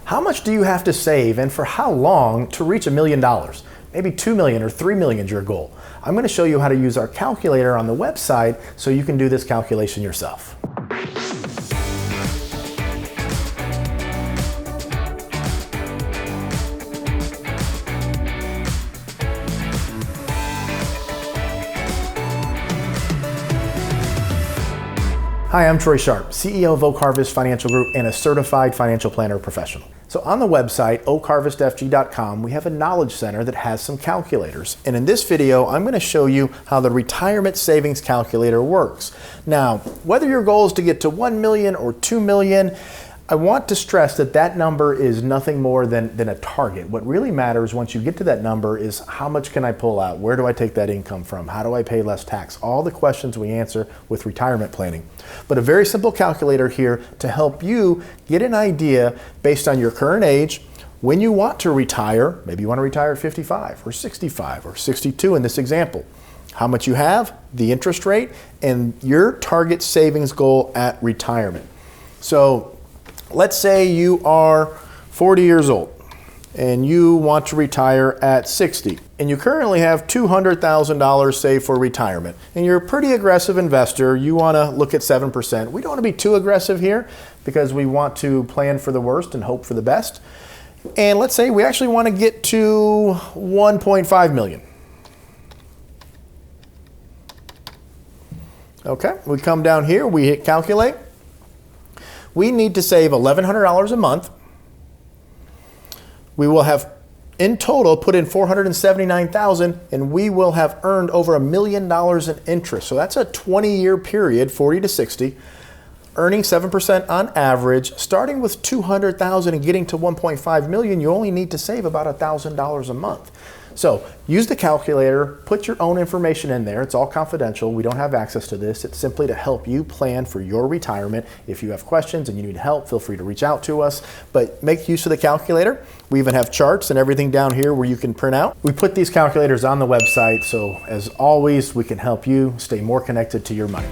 How much do you have to save and for how long to reach $1 million? Maybe 2 million or 3 million is your goal. I'm going to show you how to use our calculator on the website so you can do this calculation yourself. Hi, I'm Troy Sharp, CEO of Oak Harvest Financial Group and a certified financial planner professional. So on the website, oakharvestfg.com, we have a knowledge center that has some calculators. And in this video, I'm going to show you how the retirement savings calculator works. Now, whether your goal is to get to 1 million or 2 million, I want to stress that that number is nothing more than a target. What really matters once you get to that number is how much can I pull out? Where do I take that income from? How do I pay less tax? All the questions we answer with retirement planning. But a very simple calculator here to help you get an idea based on your current age, when you want to retire. Maybe you want to retire at 55 or 65 or 62 in this example. How much you have, the interest rate, and your target savings goal at retirement. So let's say you are 40 years old and you want to retire at 60 and you currently have $200,000 saved for retirement and you're a pretty aggressive investor. You want to look at 7%. We don't want to be too aggressive here because we want to plan for the worst and hope for the best. And let's say we actually want to get to 1.5 million. Okay, we come down here, we hit calculate. We need to save $1,100 a month. We will have, in total, put in $479,000, and we will have earned over $1 million in interest. So that's a 20-year period, 40 to 60, earning 7% on average. Starting with $200,000 and getting to 1.5 million, you only need to save about $1,000 a month. So use the calculator, put your own information in there. It's all confidential. We don't have access to this. It's simply to help you plan for your retirement. If you have questions and you need help, feel free to reach out to us. But make use of the calculator. We even have charts and everything down here where you can print out. We put these calculators on the website, so as always, we can help you stay more connected to your money.